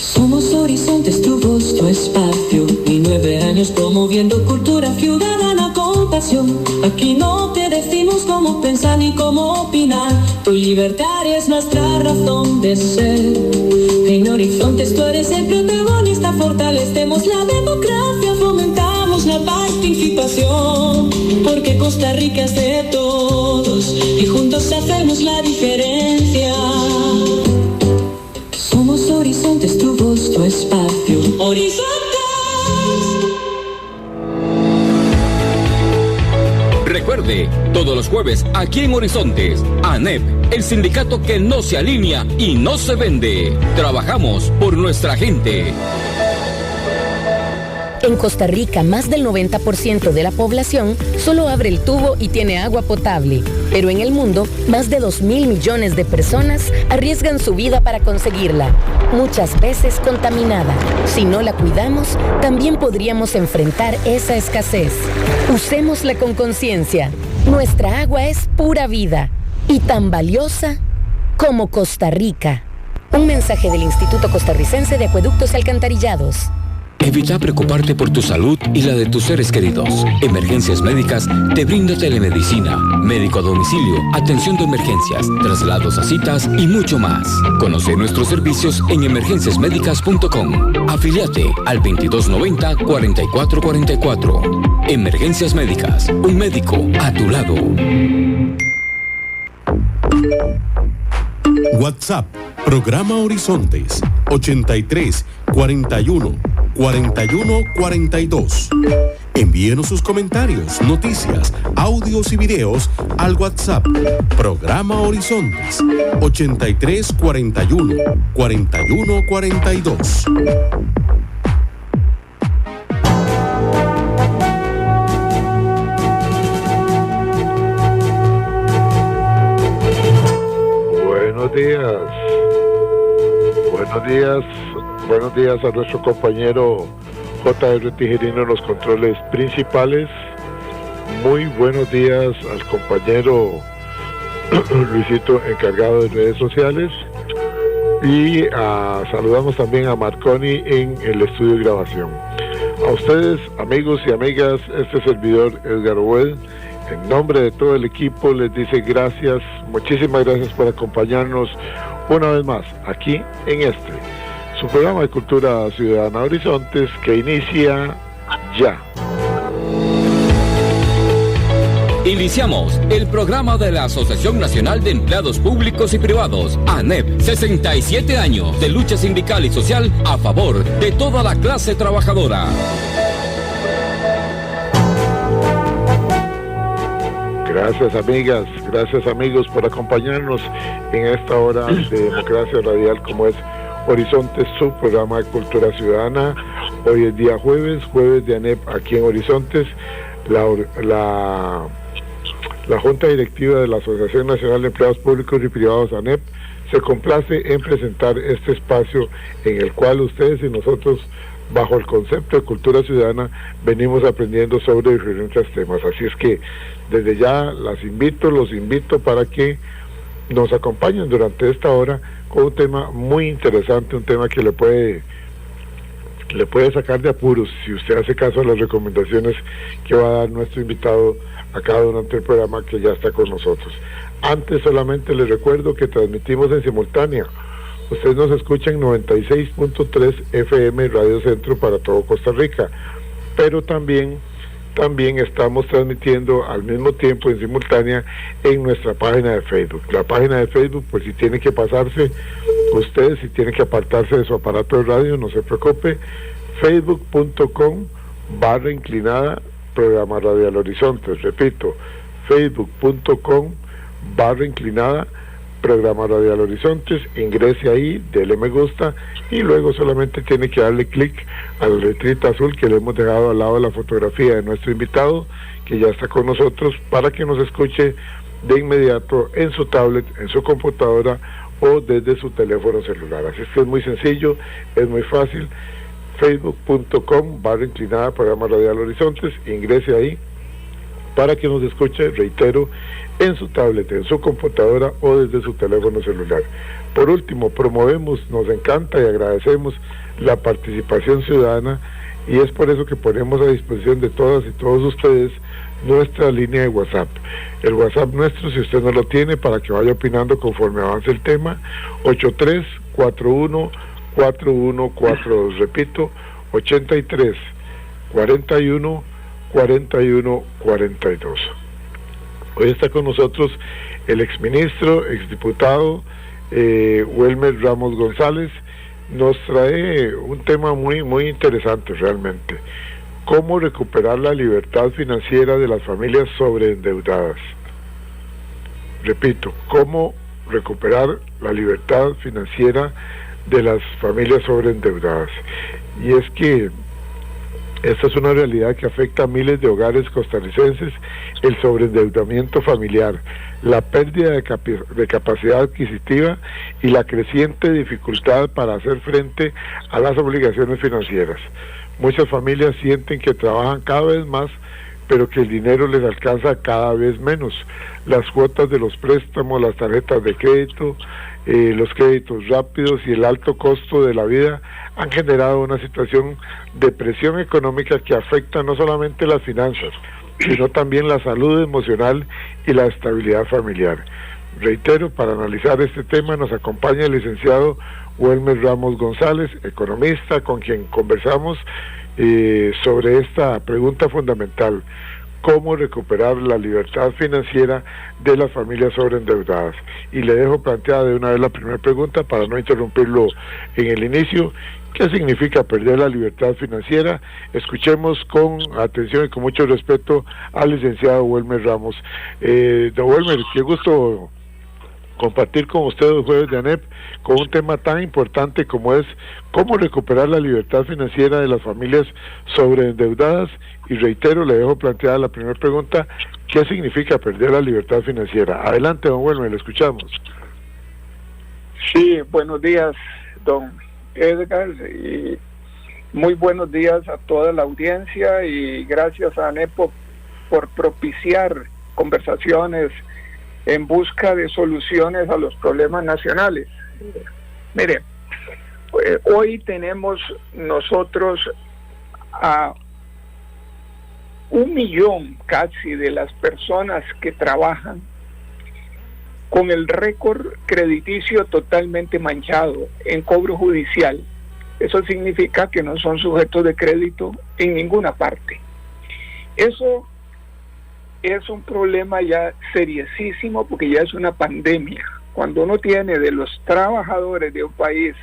Somos Horizontes, tu voz, tu espacio, y 9 años promoviendo cultura ciudadana con pasión. Aquí no te decimos cómo pensar ni cómo opinar, tu libertad es nuestra razón de ser. En Horizontes tú eres el protagonista, fortalecemos la democracia, fomentamos la participación, porque Costa Rica es de todos y juntos hacemos la diferencia. Somos Horizontes, tu voz, tu espacio. Horizontes. Recuerde, todos los jueves aquí en Horizontes, ANEP, el sindicato que no se alinea y no se vende. Trabajamos por nuestra gente. En Costa Rica, más del 90% de la población solo abre el tubo y tiene agua potable. Pero en el mundo, más de 2.000 millones de personas arriesgan su vida para conseguirla, muchas veces contaminada. Si no la cuidamos, también podríamos enfrentar esa escasez. Usémosla con conciencia. Nuestra agua es pura vida y tan valiosa como Costa Rica. Un mensaje del Instituto Costarricense de Acueductos y Alcantarillados. Evita preocuparte por tu salud y la de tus seres queridos. Emergencias Médicas te brinda telemedicina, médico a domicilio, atención de emergencias, traslados a citas y mucho más. Conoce nuestros servicios en emergenciasmedicas.com. Afíliate al 2290-4444. Emergencias Médicas, un médico a tu lado. WhatsApp, programa Horizontes, 83 41 41 42. Envíenos sus comentarios, noticias, audios y videos al WhatsApp, programa Horizontes, 83 41 41 42. Buenos días a nuestro compañero J.R. Tijerino en los controles principales. Muy buenos días al compañero Luisito, encargado de redes sociales. Y saludamos también a Marconi en el estudio de grabación. A ustedes, amigos y amigas, este servidor Edgar Oed, en nombre de todo el equipo, les dice gracias, muchísimas gracias por acompañarnos una vez más aquí en su programa de Cultura Ciudadana Horizontes, que inicia ya. Iniciamos el programa de la Asociación Nacional de Empleados Públicos y Privados, ANEP, 67 años de lucha sindical y social a favor de toda la clase trabajadora. Gracias amigas, gracias amigos por acompañarnos en esta hora de democracia radial como es Horizontes, su programa de Cultura Ciudadana. Hoy es día jueves de ANEP aquí en Horizontes. La Junta Directiva de la Asociación Nacional de Empleados Públicos y Privados, ANEP, se complace en presentar este espacio en el cual ustedes y nosotros, bajo el concepto de cultura ciudadana, venimos aprendiendo sobre diferentes temas. Así es que desde ya los invito para que nos acompañen durante esta hora con un tema muy interesante, un tema que le puede sacar de apuros si usted hace caso a las recomendaciones que va a dar nuestro invitado acá durante el programa que ya está con nosotros. Antes solamente les recuerdo que transmitimos en simultánea. Ustedes nos escuchan 96.3 FM Radio Centro para todo Costa Rica, pero también estamos transmitiendo al mismo tiempo en simultánea en nuestra página de Facebook. La página de Facebook, pues si tiene que pasarse, ustedes si tienen que apartarse de su aparato de radio, no se preocupe, facebook.com/inclinada programa Radial Horizontes. Repito, facebook.com/inclinada programa Radial Horizontes. Ingrese ahí, dele me gusta y luego solamente tiene que darle clic a la letrita azul que le hemos dejado al lado de la fotografía de nuestro invitado, que ya está con nosotros, para que nos escuche de inmediato en su tablet, en su computadora o desde su teléfono celular. Así es que es muy sencillo, es muy fácil. facebook.com/inclinada programa Radial Horizontes. Ingrese ahí para que nos escuche, reitero, en su tablet, en su computadora o desde su teléfono celular. Por último, nos encanta y agradecemos la participación ciudadana, y es por eso que ponemos a disposición de todas y todos ustedes nuestra línea de WhatsApp. El WhatsApp nuestro, si usted no lo tiene, para que vaya opinando conforme avance el tema, 83414142, repito, 83414142. Hoy está con nosotros el exministro, exdiputado Welmer Ramos González. Nos trae un tema muy interesante realmente: cómo recuperar la libertad financiera de las familias sobreendeudadas. Repito, cómo recuperar la libertad financiera de las familias sobreendeudadas. Y es que esta es una realidad que afecta a miles de hogares costarricenses: el sobreendeudamiento familiar, la pérdida de capacidad adquisitiva y la creciente dificultad para hacer frente a las obligaciones financieras. Muchas familias sienten que trabajan cada vez más, pero que el dinero les alcanza cada vez menos. Las cuotas de los préstamos, las tarjetas de crédito, los créditos rápidos y el alto costo de la vida han generado una situación de presión económica que afecta no solamente las finanzas, sino también la salud emocional y la estabilidad familiar. Reitero, para analizar este tema nos acompaña el licenciado Welmer Ramos González, economista, con quien conversamos sobre esta pregunta fundamental: cómo recuperar la libertad financiera de las familias sobreendeudadas. Y le dejo planteada de una vez la primera pregunta para no interrumpirlo en el inicio. ¿Qué significa perder la libertad financiera? Escuchemos con atención y con mucho respeto al licenciado Welmer Ramos. Don Welmer, qué gusto compartir con usted el jueves de ANEP con un tema tan importante como es cómo recuperar la libertad financiera de las familias sobreendeudadas. Y reitero, le dejo planteada la primera pregunta: ¿qué significa perder la libertad financiera? Adelante, don Welmer, le escuchamos. Sí, buenos días, don Edgar, y muy buenos días a toda la audiencia, y gracias a ANEP por propiciar conversaciones en busca de soluciones a los problemas nacionales. Mire, hoy tenemos nosotros a 1 millón casi de las personas que trabajan con el récord crediticio totalmente manchado en cobro judicial. Eso significa que no son sujetos de crédito en ninguna parte. Eso es un problema ya seriosísimo, porque ya es una pandemia. Cuando uno tiene de los trabajadores de un país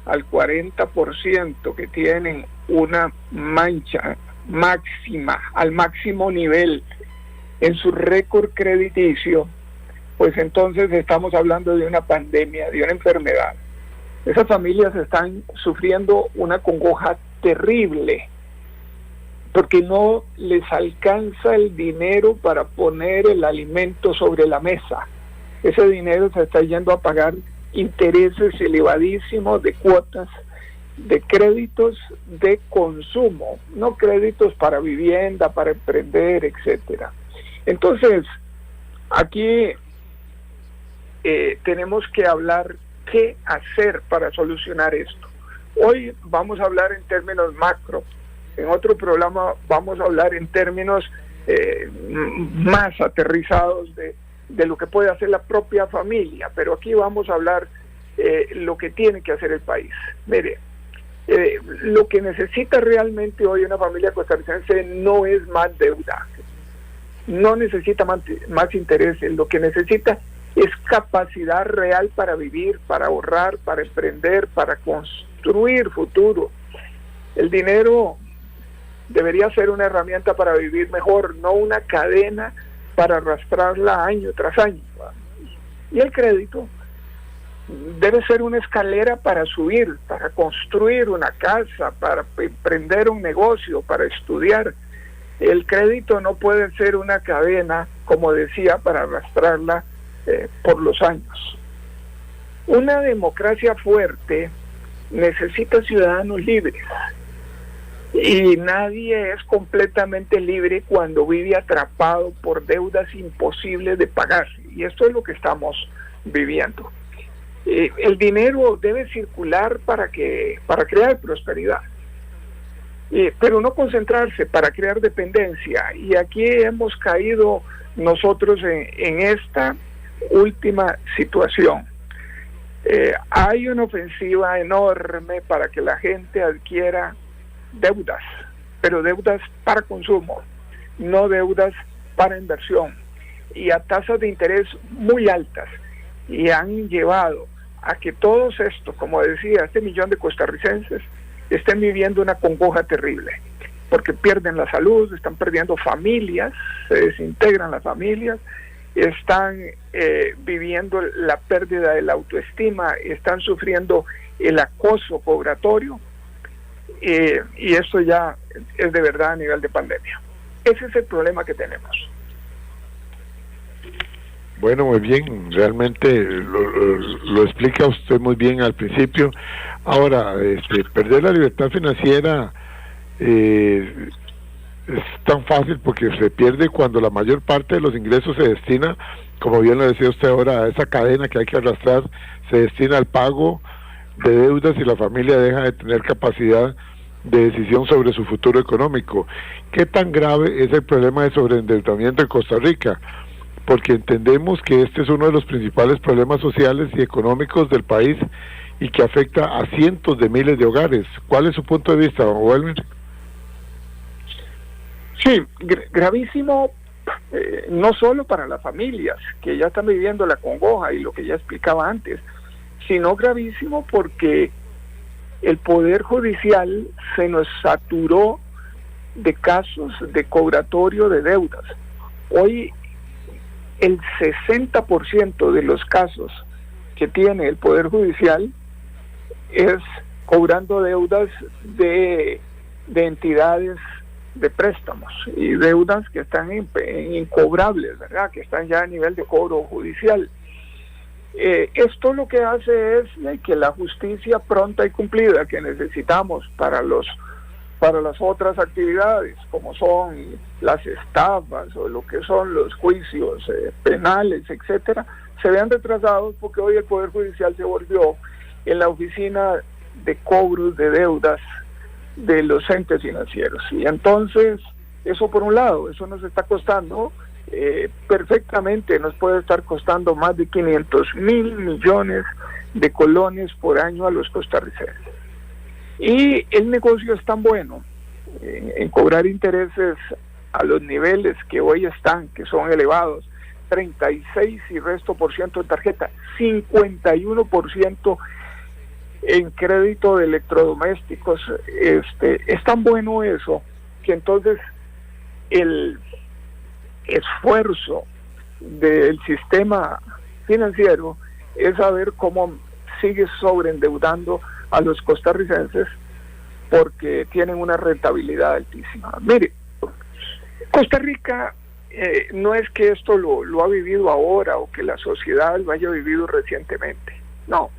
al 40% que tienen una mancha máxima, al máximo nivel en su récord crediticio, pues entonces estamos hablando de una pandemia, de una enfermedad. Esas familias están sufriendo una congoja terrible, porque no les alcanza el dinero para poner el alimento sobre la mesa. Ese dinero se está yendo a pagar intereses elevadísimos de cuotas, de créditos de consumo, no créditos para vivienda, para emprender, etcétera. Entonces, aquí tenemos que hablar qué hacer para solucionar esto. Hoy vamos a hablar en términos macro. En otro programa vamos a hablar en términos más aterrizados de lo que puede hacer la propia familia, pero aquí vamos a hablar lo que tiene que hacer el país. Mire, lo que necesita realmente hoy una familia costarricense no es más deuda, no necesita más intereses, lo que necesita es capacidad real para vivir, para ahorrar, para emprender, para construir futuro. El dinero debería ser una herramienta para vivir mejor, no una cadena para arrastrarla año tras año. Y el crédito debe ser una escalera para subir, para construir una casa, para emprender un negocio, para estudiar. El crédito no puede ser una cadena, como decía, para arrastrarla por los años. Una democracia fuerte necesita ciudadanos libres. Y nadie es completamente libre cuando vive atrapado por deudas imposibles de pagar. Y esto es lo que estamos viviendo. El dinero debe circular para crear prosperidad, pero no concentrarse para crear dependencia. Y aquí hemos caído nosotros en esta última situación. Hay una ofensiva enorme para que la gente adquiera deudas, pero deudas para consumo, no deudas para inversión, y a tasas de interés muy altas, y han llevado a que todos estos, como decía, 1 millón de costarricenses estén viviendo una congoja terrible, porque pierden la salud, están perdiendo familias, se desintegran las familias, están viviendo la pérdida de la autoestima, están sufriendo el acoso cobratorio, y esto ya es de verdad a nivel de pandemia. Ese es el problema que tenemos. Bueno, muy bien, realmente lo explica usted muy bien al principio. Ahora, perder la libertad financiera es tan fácil porque se pierde cuando la mayor parte de los ingresos se destina, como bien lo decía usted ahora, a esa cadena que hay que arrastrar, se destina al pago de deudas y la familia deja de tener capacidad de decisión sobre su futuro económico. ¿Qué tan grave es el problema de sobreendeudamiento en Costa Rica? Porque entendemos que este es uno de los principales problemas sociales y económicos del país y que afecta a cientos de miles de hogares. ¿Cuál es su punto de vista, don Welmer? Sí, gravísimo, no solo para las familias que ya están viviendo la congoja y lo que ya explicaba antes, sino gravísimo porque el Poder Judicial se nos saturó de casos de cobratorio de deudas. Hoy el 60% de los casos que tiene el Poder Judicial es cobrando deudas de entidades de préstamos y deudas que están incobrables, ¿verdad? Que están ya a nivel de cobro judicial. Esto lo que hace es que la justicia pronta y cumplida que necesitamos para las otras actividades, como son las estafas o lo que son los juicios penales, etcétera, se vean retrasados porque hoy el Poder Judicial se volvió en la oficina de cobros de deudas de los entes financieros. Y entonces, eso por un lado, eso nos está costando perfectamente, nos puede estar costando más de 500,000 millones de colones por año a los costarricenses. Y el negocio es tan bueno en cobrar intereses a los niveles que hoy están, que son elevados, 36 y resto por ciento en tarjeta, 51% en crédito de electrodomésticos. Es tan bueno eso que entonces el esfuerzo del sistema financiero es saber cómo sigue sobreendeudando a los costarricenses porque tienen una rentabilidad altísima. Mire, Costa Rica no es que esto lo ha vivido ahora o que la sociedad lo haya vivido recientemente, no.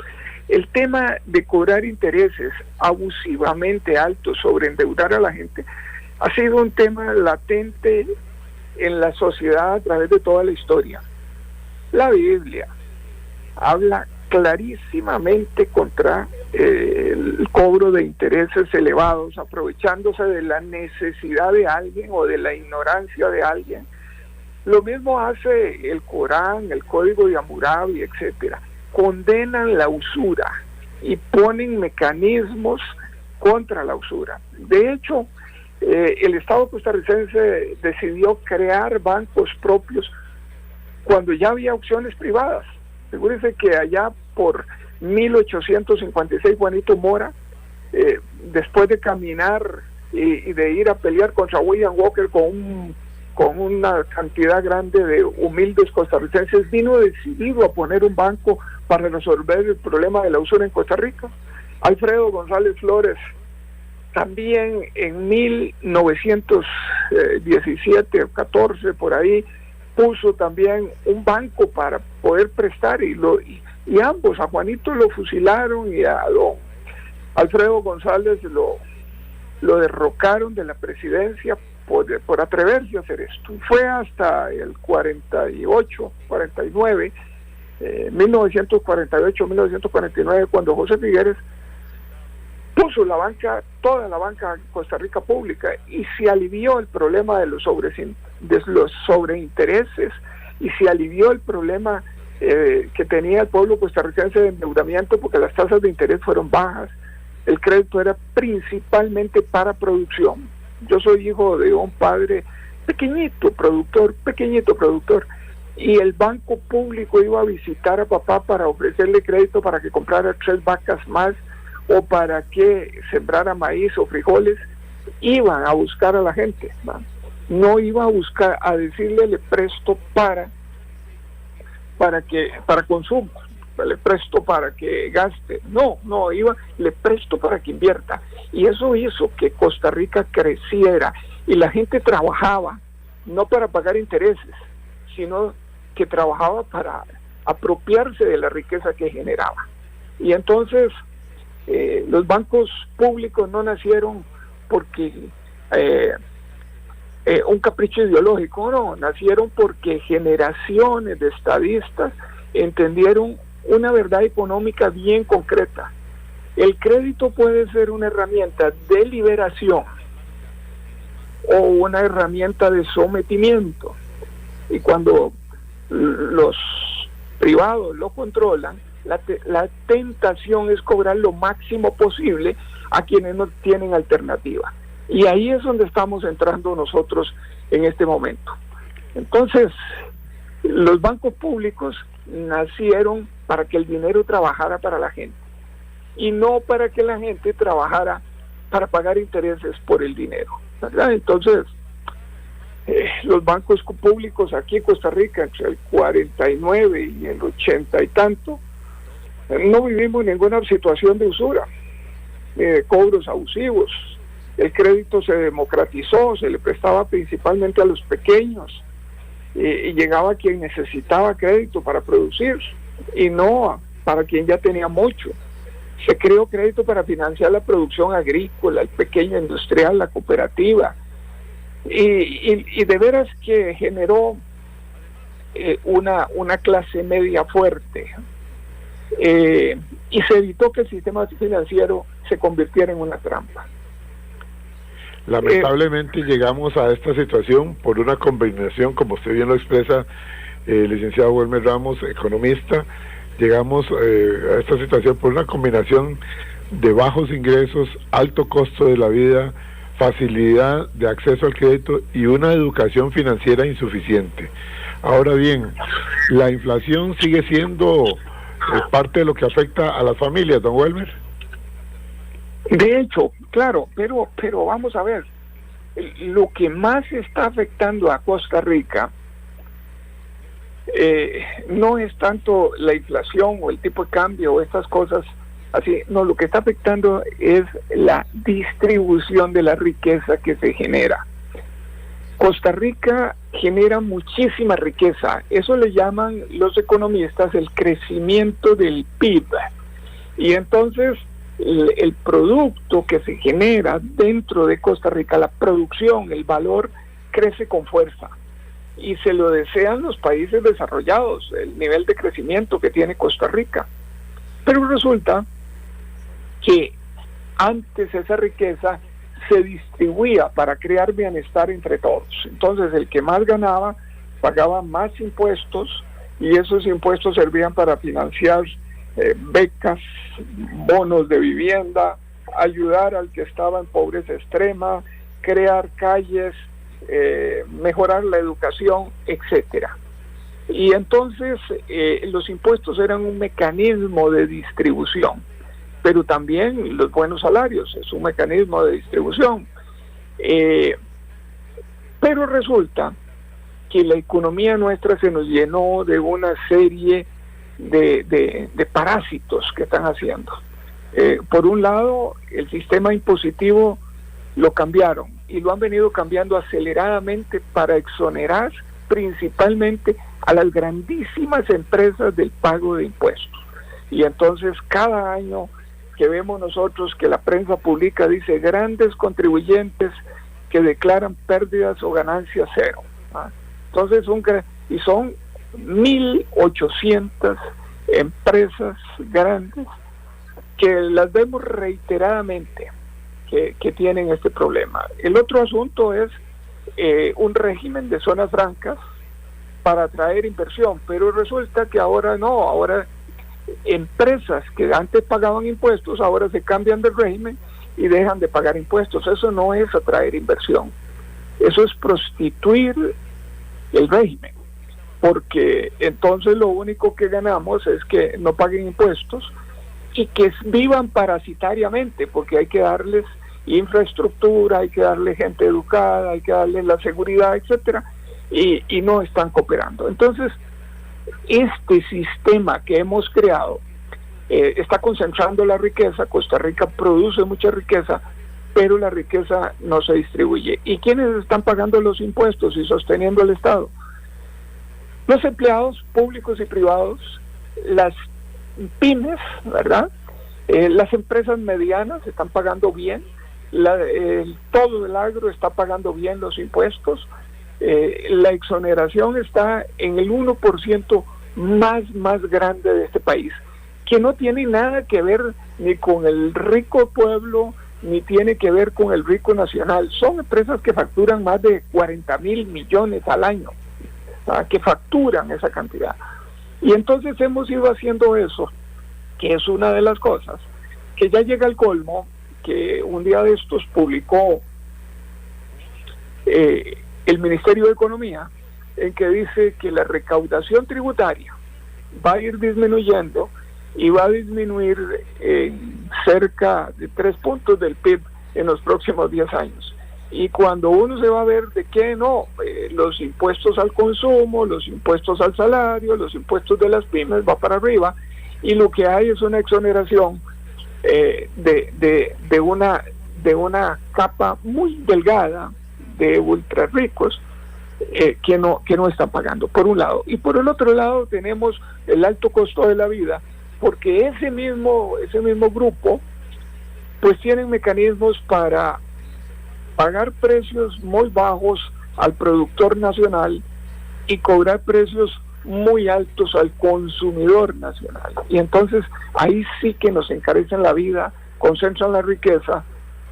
El tema de cobrar intereses abusivamente altos, sobreendeudar a la gente, ha sido un tema latente en la sociedad a través de toda la historia. La Biblia habla clarísimamente contra el cobro de intereses elevados, aprovechándose de la necesidad de alguien o de la ignorancia de alguien. Lo mismo hace el Corán, el Código de Hammurabi, etcétera. Condenan la usura y ponen mecanismos contra la usura. De hecho, el Estado costarricense decidió crear bancos propios cuando ya había opciones privadas. Figúrense que allá por 1856 Juanito Mora, después de caminar y de ir a pelear contra William Walker con una cantidad grande de humildes costarricenses, vino decidido a poner un banco para resolver el problema de la usura en Costa Rica. Alfredo González Flores también en 1917 o 14 por ahí puso también un banco para poder prestar y ambos, a Juanito lo fusilaron y a don Alfredo González lo derrocaron de la presidencia por atreverse a hacer esto. Fue hasta el 48, 49, 1948, 1949, cuando José Figueres puso toda la banca en Costa Rica pública, y se alivió el problema de los sobreintereses, y se alivió el problema que tenía el pueblo costarricense de endeudamiento, porque las tasas de interés fueron bajas. El crédito era principalmente para producción. Yo soy hijo de un padre pequeñito productor, y el banco público iba a visitar a papá para ofrecerle crédito para que comprara 3 vacas más, o para que sembrara maíz o frijoles. Iban a buscar a la gente, no iba a decirle le presto para consumo, le presto para que gaste, no, le presto para que invierta. Y eso hizo que Costa Rica creciera, y la gente trabajaba no para pagar intereses, sino que trabajaba para apropiarse de la riqueza que generaba. Y entonces los bancos públicos no nacieron porque un capricho ideológico, no, nacieron porque generaciones de estadistas entendieron una verdad económica bien concreta. El crédito puede ser una herramienta de liberación o una herramienta de sometimiento, y cuando los privados lo controlan, la tentación es cobrar lo máximo posible a quienes no tienen alternativa, y ahí es donde estamos entrando nosotros en este momento. Entonces, los bancos públicos nacieron para que el dinero trabajara para la gente, y no para que la gente trabajara para pagar intereses por el dinero, ¿verdad? Entonces, los bancos públicos aquí en Costa Rica, entre el 49 y el 80 y tanto, no vivimos ninguna situación de usura, de cobros abusivos. El crédito se democratizó, se le prestaba principalmente a los pequeños, y llegaba a quien necesitaba crédito para producir, y no para quien ya tenía mucho. Se creó crédito para financiar la producción agrícola, el pequeño industrial, la cooperativa, y de veras que generó una clase media fuerte, y se evitó que el sistema financiero se convirtiera en una trampa. Lamentablemente llegamos a esta situación por una combinación, como usted bien lo expresa, licenciado Wilmer Ramos, economista. Llegamos a esta situación por una combinación de bajos ingresos, alto costo de la vida, facilidad de acceso al crédito y una educación financiera insuficiente. Ahora bien, la inflación sigue siendo parte de lo que afecta a las familias, don Wilmer. De hecho, claro, pero vamos a ver, lo que más está afectando a Costa Rica no es tanto la inflación o el tipo de cambio o estas cosas así, no, lo que está afectando es la distribución de la riqueza que se genera. Costa Rica genera muchísima riqueza, eso le llaman los economistas el crecimiento del PIB, y entonces el producto que se genera dentro de Costa Rica, la producción, el valor, crece con fuerza, y se lo desean los países desarrollados, el nivel de crecimiento que tiene Costa Rica. Pero resulta que antes esa riqueza se distribuía para crear bienestar entre todos. Entonces el que más ganaba pagaba más impuestos, y esos impuestos servían para financiar becas, bonos de vivienda, ayudar al que estaba en pobreza extrema, crear calles, mejorar la educación, etcétera. Y entonces los impuestos eran un mecanismo de distribución, pero también los buenos salarios es un mecanismo de distribución. Pero resulta que la economía nuestra se nos llenó de una serie de parásitos que están haciendo. Por un lado, el sistema impositivo lo cambiaron, y lo han venido cambiando aceleradamente para exonerar principalmente a las grandísimas empresas del pago de impuestos. Y entonces cada año que vemos nosotros, que la prensa publica, dice grandes contribuyentes que declaran pérdidas o ganancias cero. Entonces y son 1.800 empresas grandes que las vemos reiteradamente que tienen este problema. El otro asunto es un régimen de zonas francas para atraer inversión, pero resulta que ahora no, ahora empresas que antes pagaban impuestos ahora se cambian de régimen y dejan de pagar impuestos. Eso no es atraer inversión, eso es prostituir el régimen, porque entonces lo único que ganamos es que no paguen impuestos y que vivan parasitariamente, porque hay que darles infraestructura, hay que darle gente educada, hay que darles la seguridad, etcétera, y no están cooperando. Entonces, este sistema que hemos creado está concentrando la riqueza. Costa Rica produce mucha riqueza, pero la riqueza no se distribuye. ¿Y quiénes están pagando los impuestos y sosteniendo el Estado? Los empleados públicos y privados, las pymes, ¿verdad? Las empresas medianas están pagando bien, todo el agro está pagando bien los impuestos. La exoneración está en el 1% más grande de este país, que no tiene nada que ver ni con el rico pueblo, ni tiene que ver con el rico nacional. Son empresas que facturan más de 40,000 millones al año, que facturan esa cantidad. Y entonces hemos ido haciendo eso, que es una de las cosas, que ya llega al colmo, que un día de estos publicó el Ministerio de Economía, en que dice que la recaudación tributaria va a ir disminuyendo y va a disminuir cerca de 3 puntos del PIB en los próximos 10 años. Y cuando uno se va a ver de qué no, los impuestos al consumo, los impuestos al salario, los impuestos de las pymes va para arriba, y lo que hay es una exoneración de una capa muy delgada de ultra ricos que no están pagando, por un lado. Y por el otro lado tenemos el alto costo de la vida, porque ese mismo grupo pues tienen mecanismos para pagar precios muy bajos al productor nacional y cobrar precios muy altos al consumidor nacional. Y entonces ahí sí que nos encarecen la vida, concentran la riqueza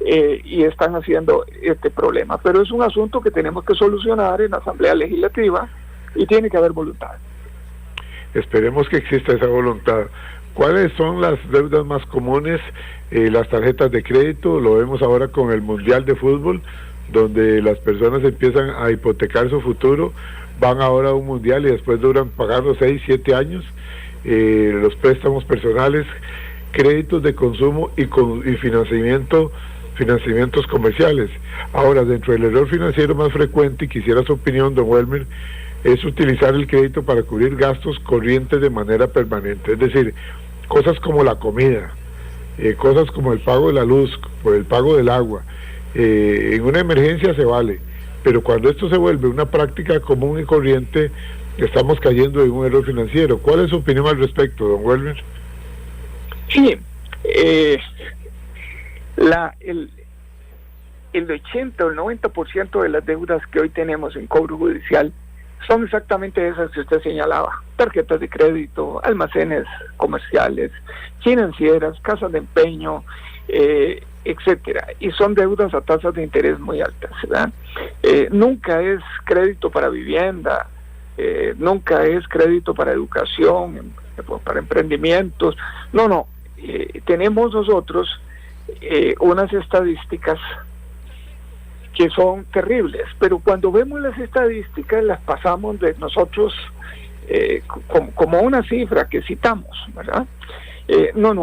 y están haciendo este problema. Pero es un asunto que tenemos que solucionar en la Asamblea Legislativa y tiene que haber voluntad. Esperemos que exista esa voluntad. ¿Cuáles son las deudas más comunes? Las tarjetas de crédito, lo vemos ahora con el Mundial de Fútbol, donde las personas empiezan a hipotecar su futuro, van ahora a un Mundial y después duran pagando 6, 7 años. Los préstamos personales, créditos de consumo y financiamientos comerciales. Ahora, dentro del error financiero más frecuente, y quisiera su opinión, don Welmer, es utilizar el crédito para cubrir gastos corrientes de manera permanente, es decir, cosas como la comida, cosas como el pago de la luz, por el pago del agua. En una emergencia se vale, pero cuando esto se vuelve una práctica común y corriente, estamos cayendo en un error financiero. ¿Cuál es su opinión al respecto, don Welmer? Sí, el 80 o el 90% de las deudas que hoy tenemos en cobro judicial son exactamente esas que usted señalaba: tarjetas de crédito, almacenes comerciales, financieras, casas de empeño, etcétera, y son deudas a tasas de interés muy altas, ¿verdad? Nunca es crédito para vivienda, nunca es crédito para educación, para emprendimientos. No, tenemos nosotros unas estadísticas que son terribles, pero cuando vemos las estadísticas las pasamos de nosotros como una cifra que citamos, ¿verdad?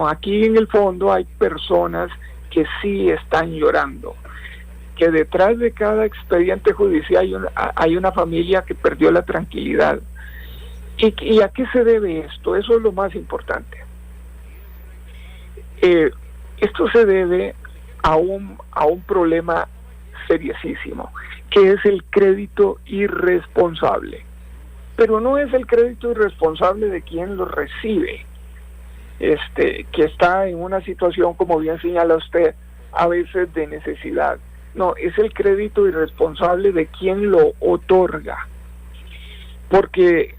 Aquí en el fondo hay personas que sí están llorando, que detrás de cada expediente judicial hay una familia que perdió la tranquilidad. ¿Y a qué se debe esto? Eso es lo más importante. Esto se debe a un problema seriosísimo, que es el crédito irresponsable. Pero no es el crédito irresponsable de quien lo recibe, que está en una situación, como bien señala usted, a veces de necesidad. No, es el crédito irresponsable de quien lo otorga, porque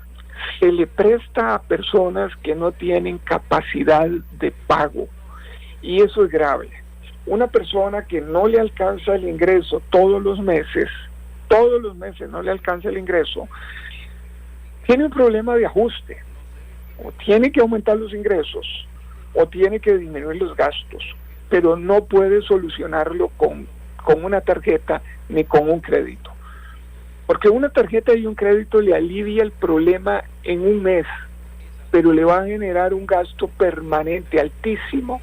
se le presta a personas que no tienen capacidad de pago, y eso es grave. Una persona que no le alcanza el ingreso todos los meses no le alcanza el ingreso, tiene un problema de ajuste, o tiene que aumentar los ingresos, o tiene que disminuir los gastos, pero no puede solucionarlo con una tarjeta ni con un crédito. Porque una tarjeta y un crédito le alivia el problema en un mes, pero le va a generar un gasto permanente altísimo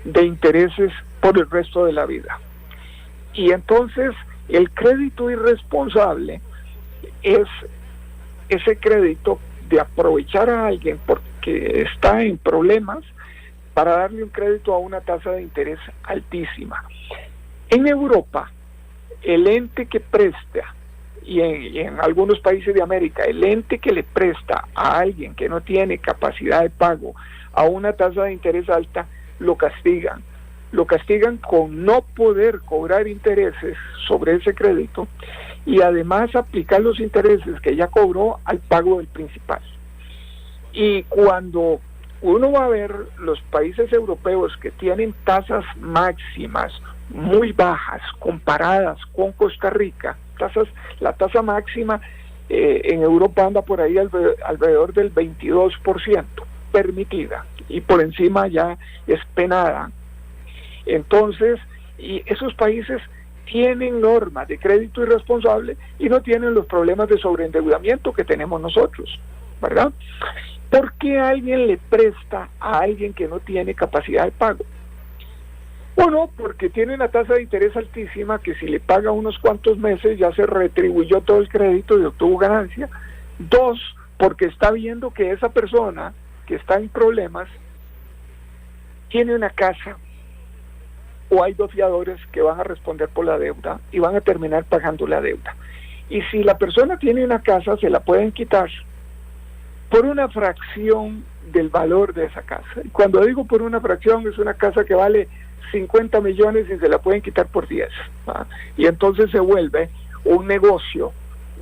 de intereses por el resto de la vida. Y entonces el crédito irresponsable es ese crédito de aprovechar a alguien porque está en problemas para darle un crédito a una tasa de interés altísima. En Europa, el ente que presta, y en algunos países de América, el ente que le presta a alguien que no tiene capacidad de pago a una tasa de interés alta, lo castigan con no poder cobrar intereses sobre ese crédito y además aplicar los intereses que ya cobró al pago del principal. Y cuando uno va a ver los países europeos que tienen tasas máximas muy bajas comparadas con Costa Rica, la tasa máxima en Europa anda por ahí alrededor del 22% permitida, y por encima ya es penada. Entonces, y esos países tienen normas de crédito irresponsable y no tienen los problemas de sobreendeudamiento que tenemos nosotros, ¿verdad? ¿Por qué alguien le presta a alguien que no tiene capacidad de pago? Uno, porque tiene una tasa de interés altísima que si le paga unos cuantos meses ya se retribuyó todo el crédito y obtuvo ganancia. Dos, porque está viendo que esa persona que está en problemas tiene una casa o hay dos fiadores que van a responder por la deuda y van a terminar pagando la deuda. Y si la persona tiene una casa, se la pueden quitar por una fracción del valor de esa casa. Y cuando digo por una fracción, es una casa que vale 50 millones y se la pueden quitar por 10. Y entonces se vuelve un negocio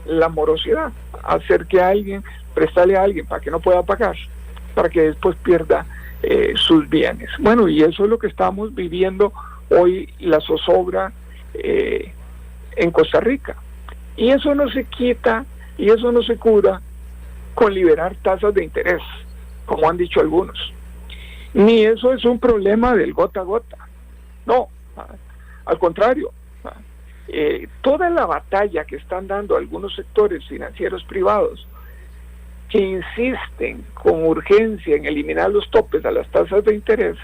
la morosidad, hacer que alguien, prestarle a alguien para que no pueda pagar, para que después pierda sus bienes. Bueno, y eso es lo que estamos viviendo hoy, la zozobra en Costa Rica. Y eso no se quita, y eso no se cura con liberar tasas de interés, como han dicho algunos. Ni eso es un problema del gota a gota. No, al contrario. Toda la batalla que están dando algunos sectores financieros privados que insisten con urgencia en eliminar los topes a las tasas de interés,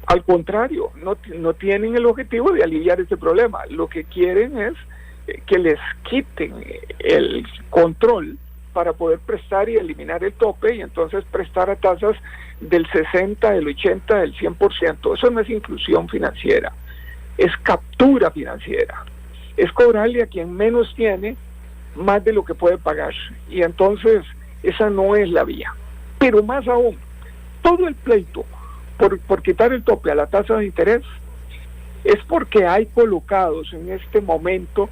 al contrario, no tienen el objetivo de aliviar este problema. Lo que quieren es que les quiten el control para poder prestar y eliminar el tope, y entonces prestar a tasas del 60, del 80, del 100%. Eso no es inclusión financiera, es captura financiera, es cobrarle a quien menos tiene más de lo que puede pagar, y entonces esa no es la vía. Pero más aún, todo el pleito por quitar el tope a la tasa de interés es porque hay colocados en este momento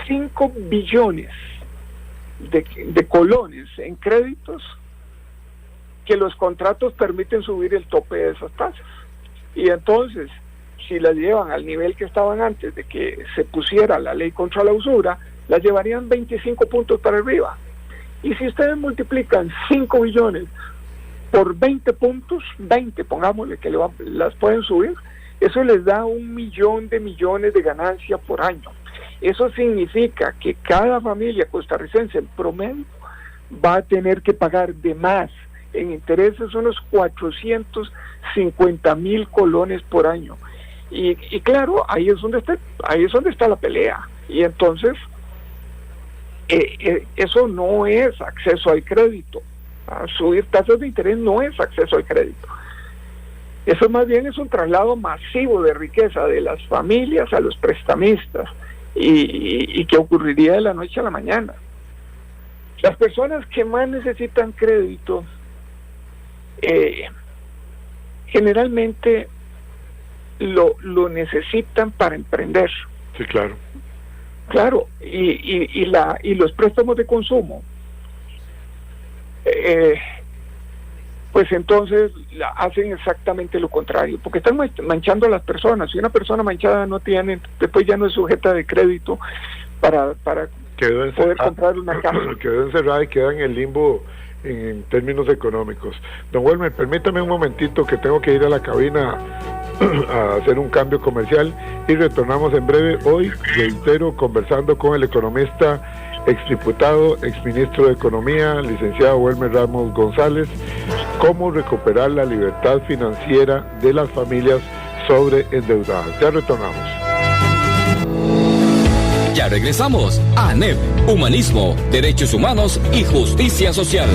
5 billones de colones en créditos que los contratos permiten subir el tope de esas tasas, y entonces si las llevan al nivel que estaban antes de que se pusiera la ley contra la usura, las llevarían 25 puntos para arriba. Y si ustedes multiplican 5 billones por 20 puntos, 20 pongámosle que las pueden subir, eso les da 1 millón de millones de ganancia por año. Eso significa que cada familia costarricense en promedio va a tener que pagar de más en intereses unos 450,000 colones por año. Y claro, ahí es donde está la pelea. Y entonces eso no es acceso al crédito. Subir tasas de interés no es acceso al crédito. Eso más bien es un traslado masivo de riqueza de las familias a los prestamistas, y que ocurriría de la noche a la mañana. Las personas que más necesitan crédito generalmente lo necesitan para emprender. Sí, claro. Claro, y los préstamos de consumo, pues entonces hacen exactamente lo contrario, porque están manchando a las personas. Si una persona manchada no tiene, después ya no es sujeta de crédito para poder comprar una casa. Quedó encerrada y queda en el limbo en términos económicos. Don Welmer, permítame un momentito que tengo que ir a la cabina a hacer un cambio comercial y retornamos en breve. Hoy, reitero, conversando con el economista, exdiputado, exministro de Economía, licenciado Welmer Ramos González, cómo recuperar la libertad financiera de las familias sobreendeudadas. Ya retornamos. Ya regresamos a ANEP, Humanismo, Derechos Humanos y Justicia Social.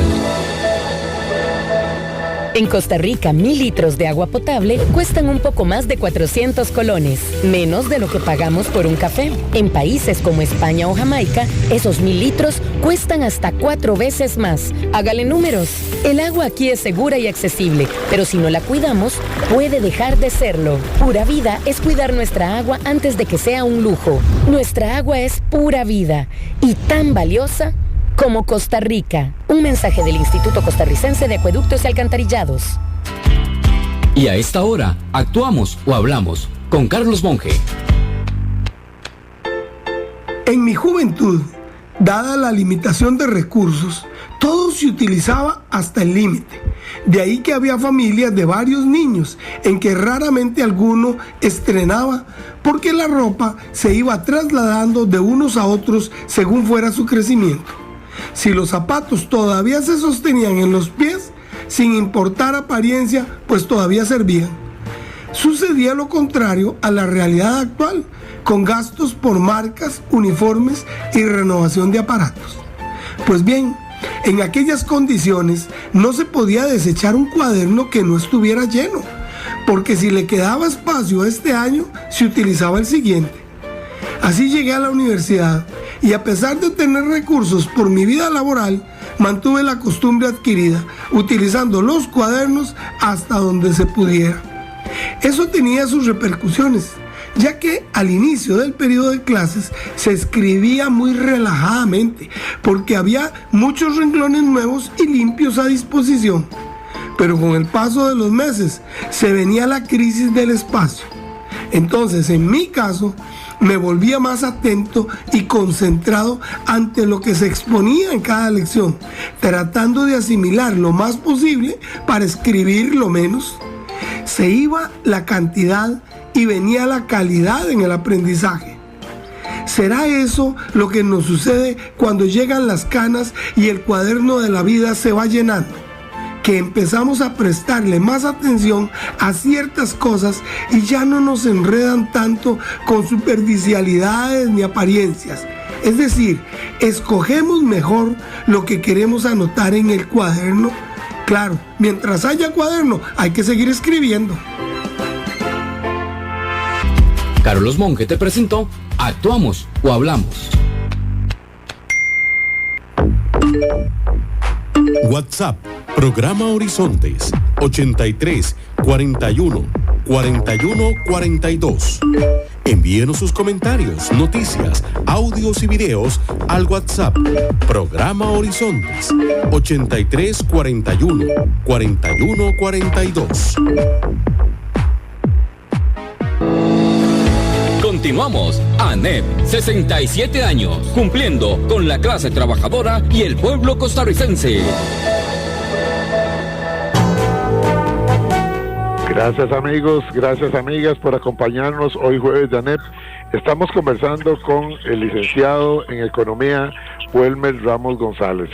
En Costa Rica, 1.000 litros de agua potable cuestan un poco más de 400 colones, menos de lo que pagamos por un café. En países como España o Jamaica, esos 1.000 litros cuestan hasta 4 veces más. Hágale números. El agua aquí es segura y accesible, pero si no la cuidamos, puede dejar de serlo. Pura Vida es cuidar nuestra agua antes de que sea un lujo. Nuestra agua es pura vida y tan valiosa como Costa Rica. Un mensaje del Instituto Costarricense de Acueductos y Alcantarillados. Y a esta hora, actuamos o hablamos con Carlos Monge. En mi juventud, dada la limitación de recursos, todo se utilizaba hasta el límite. De ahí que había familias de varios niños en que raramente alguno estrenaba, porque la ropa se iba trasladando de unos a otros según fuera su crecimiento. Si los zapatos todavía se sostenían en los pies, sin importar apariencia, pues todavía servían. Sucedía lo contrario a la realidad actual, con gastos por marcas, uniformes y renovación de aparatos. Pues bien, en aquellas condiciones no se podía desechar un cuaderno que no estuviera lleno, porque si le quedaba espacio este año, se utilizaba el siguiente. Así llegué a la universidad y a pesar de tener recursos por mi vida laboral, mantuve la costumbre adquirida, utilizando los cuadernos hasta donde se pudiera. Eso tenía sus repercusiones, ya que al inicio del periodo de clases se escribía muy relajadamente, porque había muchos renglones nuevos y limpios a disposición. Pero con el paso de los meses se venía la crisis del espacio. Entonces, en mi caso, me volvía más atento y concentrado ante lo que se exponía en cada lección, tratando de asimilar lo más posible para escribir lo menos. Se iba la cantidad y venía la calidad en el aprendizaje. ¿Será eso lo que nos sucede cuando llegan las canas y el cuaderno de la vida se va llenando? Que empezamos a prestarle más atención a ciertas cosas y ya no nos enredan tanto con superficialidades ni apariencias. Es decir, escogemos mejor lo que queremos anotar en el cuaderno. Claro, mientras haya cuaderno, hay que seguir escribiendo. Carlos Monge te presentó Actuamos o Hablamos. WhatsApp, programa Horizontes, 83 41 41 42. Envíenos sus comentarios, noticias, audios y videos al WhatsApp, programa Horizontes, 83 41 41 42. Continuamos. ANEP, 67 años, cumpliendo con la clase trabajadora y el pueblo costarricense. Gracias amigos, gracias amigas por acompañarnos hoy jueves de ANEP. Estamos conversando con el licenciado en Economía, Welmer Ramos González.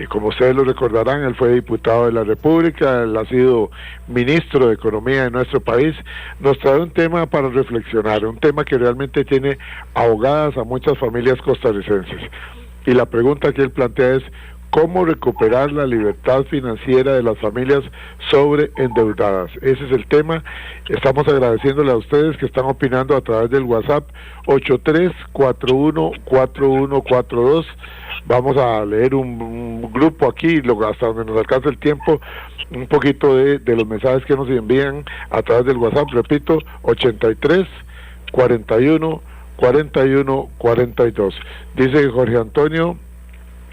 Como ustedes lo recordarán, él fue diputado de la República, él ha sido ministro de Economía de nuestro país. Nos trae un tema para reflexionar, un tema que realmente tiene ahogadas a muchas familias costarricenses. Y la pregunta que él plantea es, ¿cómo recuperar la libertad financiera de las familias sobreendeudadas? Ese es el tema. Estamos agradeciéndole a ustedes que están opinando a través del WhatsApp 83414142. Vamos a leer un grupo aquí, hasta donde nos alcance el tiempo, un poquito de los mensajes que nos envían a través del WhatsApp. Repito, 83 41 41 42. Dice Jorge Antonio,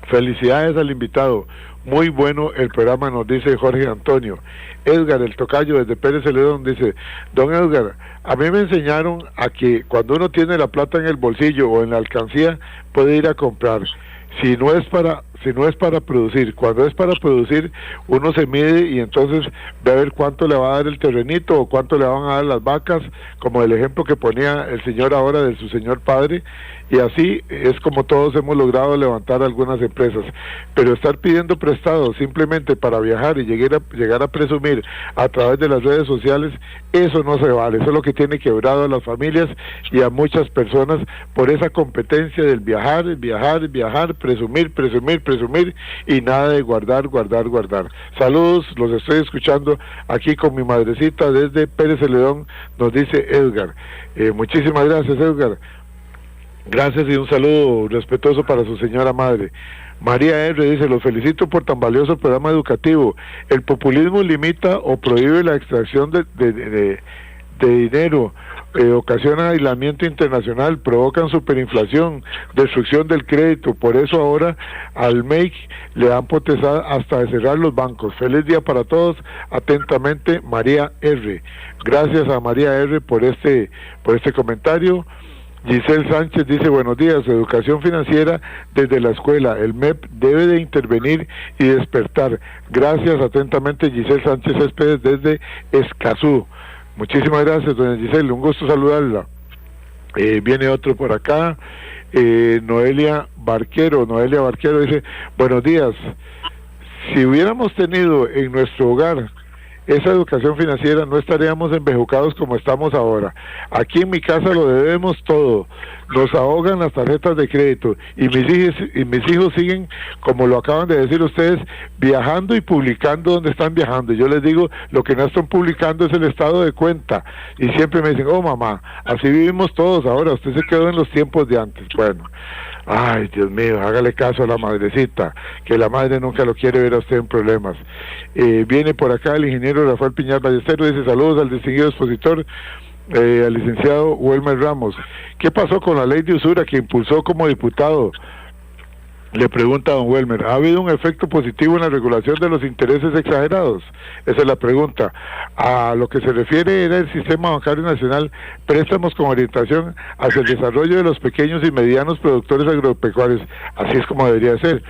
felicidades al invitado, muy bueno el programa, nos dice Jorge Antonio. Edgar, el tocayo desde Pérez Celedón, dice: don Edgar, a mí me enseñaron a que cuando uno tiene la plata en el bolsillo o en la alcancía, puede ir a comprar. Si no es para producir, cuando es para producir, uno se mide y entonces ve a ver cuánto le va a dar el terrenito o cuánto le van a dar las vacas, como el ejemplo que ponía el señor ahora de su señor padre, y así es como todos hemos logrado levantar algunas empresas. Pero estar pidiendo prestado simplemente para viajar y llegar a presumir a través de las redes sociales, eso no se vale. Eso es lo que tiene quebrado a las familias y a muchas personas por esa competencia del viajar, presumir y nada de guardar. Saludos, los estoy escuchando aquí con mi madrecita desde Pérez Celedón, nos dice Edgar. Muchísimas gracias, Edgar. Gracias y un saludo respetuoso para su señora madre. María R. dice: los felicito por tan valioso programa educativo. El populismo limita o prohíbe la extracción de dinero, ocasiona aislamiento internacional, provocan superinflación, destrucción del crédito. Por eso ahora al MEIC le dan potestad hasta de cerrar los bancos. Feliz día para todos. Atentamente, María R. Gracias a María R. por este comentario. Giselle Sánchez dice: buenos días, educación financiera desde la escuela, el MEP debe de intervenir y despertar. Gracias, atentamente, Giselle Sánchez Céspedes desde Escazú. Muchísimas gracias, doña Giselle, un gusto saludarla. Viene otro por acá, Noelia Barquero dice: buenos días, si hubiéramos tenido en nuestro hogar esa educación financiera, no estaríamos embejucados como estamos ahora. Aquí en mi casa lo debemos todo, nos ahogan las tarjetas de crédito y mis hijos siguen, como lo acaban de decir ustedes, viajando y publicando donde están viajando. Yo les digo, lo que no están publicando es el estado de cuenta y siempre me dicen: oh mamá, así vivimos todos ahora, usted se quedó en los tiempos de antes. Bueno, ay, Dios mío, hágale caso a la madrecita, que la madre nunca lo quiere ver a usted en problemas. Viene por acá el ingeniero Rafael Piñar Ballesteros, dice: saludos al distinguido expositor, al licenciado Wilmer Ramos. ¿Qué pasó con la ley de usura que impulsó como diputado? Le pregunta a don Wilmer: ¿ha habido un efecto positivo en la regulación de los intereses exagerados? Esa es la pregunta. A lo que se refiere era el Sistema Bancario Nacional, préstamos con orientación hacia el desarrollo de los pequeños y medianos productores agropecuarios. Así es como debería ser.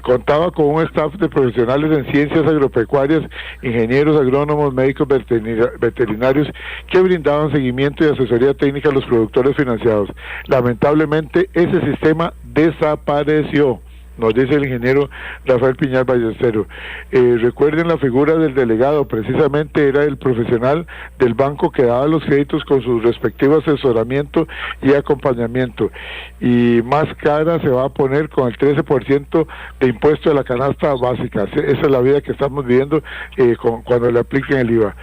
Contaba con un staff de profesionales en ciencias agropecuarias, ingenieros agrónomos, médicos veterinarios, que brindaban seguimiento y asesoría técnica a los productores financiados. Lamentablemente, ese sistema desapareció, nos dice el ingeniero Rafael Piñar Ballesteros. Recuerden la figura del delegado, precisamente era el profesional del banco que daba los créditos con su respectivo asesoramiento y acompañamiento. Y más cara se va a poner con el 13% de impuesto de la canasta básica. Esa es la vida que estamos viviendo cuando le apliquen el IVA.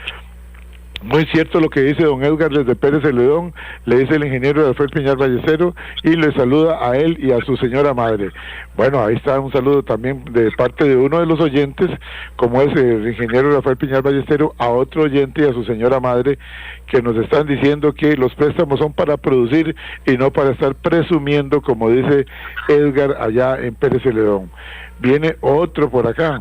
Muy cierto lo que dice don Edgar desde Pérez Celedón, le dice el ingeniero Rafael Piñar Ballesteros, y le saluda a él y a su señora madre. Bueno, ahí está un saludo también de parte de uno de los oyentes, como es el ingeniero Rafael Piñar Ballesteros, a otro oyente y a su señora madre, que nos están diciendo que los préstamos son para producir y no para estar presumiendo, como dice Edgar allá en Pérez Celedón. Viene otro por acá.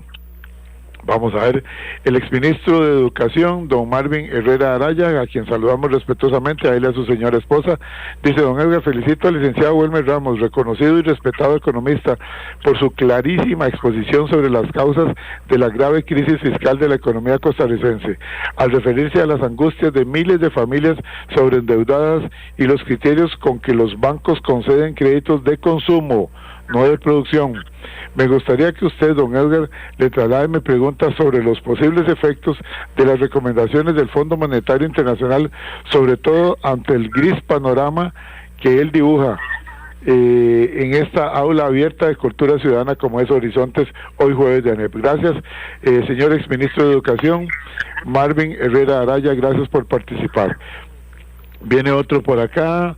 Vamos a ver, el exministro de Educación, don Marvin Herrera Araya, a quien saludamos respetuosamente, a él y a su señora esposa, dice: don Edgar, felicito al licenciado Wilmer Ramos, reconocido y respetado economista, por su clarísima exposición sobre las causas de la grave crisis fiscal de la economía costarricense, al referirse a las angustias de miles de familias sobreendeudadas y los criterios con que los bancos conceden créditos de consumo, no de producción. Me gustaría que usted, don Edgar, le traslade preguntas sobre los posibles efectos de las recomendaciones del Fondo Monetario Internacional, sobre todo ante el gris panorama que él dibuja en esta aula abierta de cultura ciudadana como es Horizontes, hoy jueves de ANEP. Gracias, señor exministro de Educación, Marvin Herrera Araya, gracias por participar. Viene otro por acá,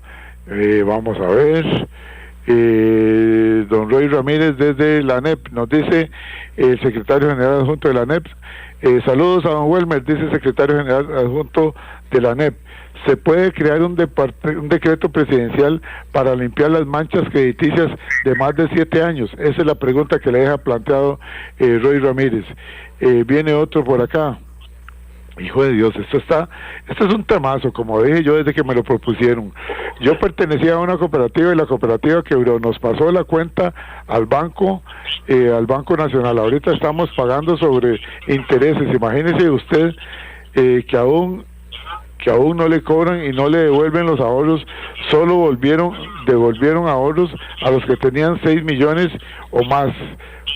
vamos a ver... don Roy Ramírez desde la ANEP, nos dice el secretario general adjunto de la ANEP, Saludos a don Welmer, dice el secretario general adjunto de la ANEP. ¿Se puede crear un decreto presidencial para limpiar las manchas crediticias de más de 7 años? Esa es la pregunta que le deja planteado Roy Ramírez. Viene otro por acá. Hijo de Dios, esto es un temazo, como dije yo desde que me lo propusieron. Yo pertenecía a una cooperativa y la cooperativa quebró, nos pasó la cuenta al Banco Nacional. Ahorita estamos pagando sobre intereses. Imagínese usted que aún no le cobran y no le devuelven los ahorros, solo devolvieron ahorros a los que tenían 6 millones o más.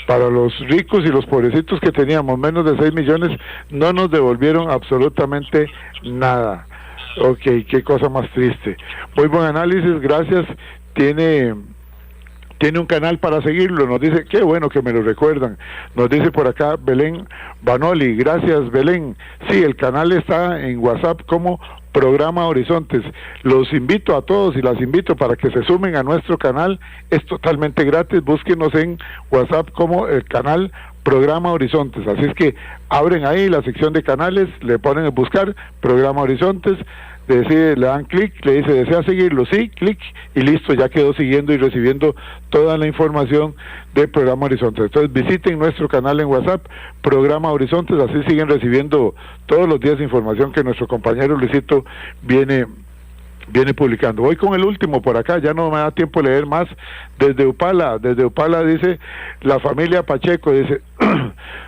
Para los ricos y los pobrecitos que teníamos menos de 6 millones, no nos devolvieron absolutamente nada. Ok, qué cosa más triste. Muy buen análisis, gracias. Tiene un canal para seguirlo, nos dice, qué bueno que me lo recuerdan. Nos dice por acá Belén Banoli, gracias Belén. Sí, el canal está en WhatsApp como Programa Horizontes. Los invito a todos y las invito para que se sumen a nuestro canal, es totalmente gratis, búsquenos en WhatsApp como el canal Programa Horizontes, así es que abren ahí la sección de canales, le ponen en buscar Programa Horizontes, le dan clic, le dice desea seguirlo, sí, clic y listo, ya quedó siguiendo y recibiendo toda la información del Programa Horizontes. Entonces visiten nuestro canal en WhatsApp, Programa Horizontes, así siguen recibiendo todos los días información que nuestro compañero Luisito viene publicando. Voy con el último por acá, ya no me da tiempo de leer más. Desde Upala dice la familia Pacheco, dice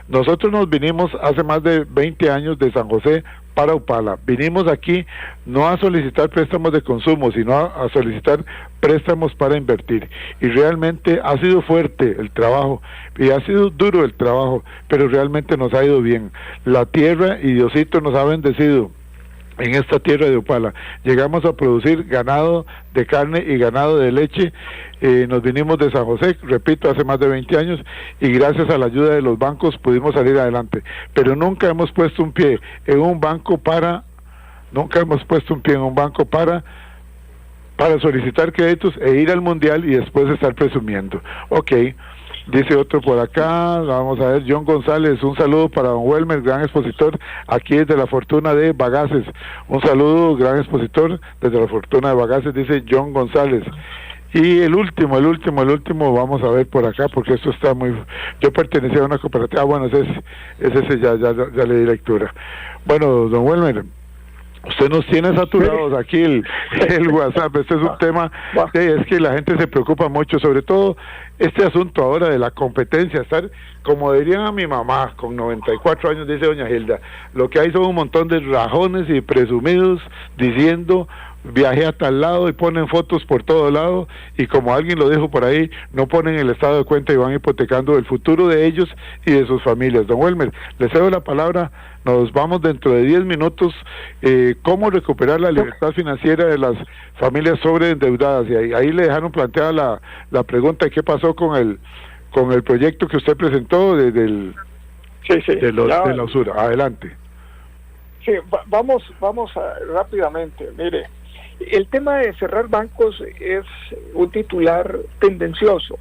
nosotros nos vinimos hace más de 20 años de San José para Upala. Vinimos aquí no a solicitar préstamos de consumo, sino a solicitar préstamos para invertir. Y realmente ha sido fuerte el trabajo, y ha sido duro el trabajo, pero realmente nos ha ido bien. La tierra y Diosito nos ha bendecido en esta tierra de Upala. Llegamos a producir ganado de carne y ganado de leche. Nos vinimos de San José, repito, hace más de 20 años, y gracias a la ayuda de los bancos pudimos salir adelante. Pero nunca hemos puesto un pie en un banco para solicitar créditos e ir al mundial y después estar presumiendo. Ok. Dice otro por acá, vamos a ver, John González, un saludo para don Welmer, gran expositor, aquí desde la Fortuna de Bagaces. Un saludo, gran expositor, desde la Fortuna de Bagaces, dice John González. Y el último, vamos a ver por acá, porque esto está muy... Yo pertenecía a una cooperativa, bueno, ese ya le di lectura. Bueno, don Welmer, usted nos tiene saturados aquí el WhatsApp. Este es un tema, es que la gente se preocupa mucho, sobre todo este asunto ahora de la competencia, estar, como dirían a mi mamá, con 94 años, dice doña Hilda, lo que hay son un montón de rajones y presumidos diciendo viajé a tal lado y ponen fotos por todo lado, y como alguien lo dijo por ahí, no ponen el estado de cuenta y van hipotecando el futuro de ellos y de sus familias. Don Welmer, le cedo la palabra, nos vamos dentro de 10 minutos. ¿Cómo recuperar la libertad financiera de las familias sobreendeudadas? Y ahí le dejaron planteada la pregunta de qué pasó con el proyecto que usted presentó de la usura. Adelante. Sí, vamos rápidamente. Mire, el tema de cerrar bancos es un titular tendencioso,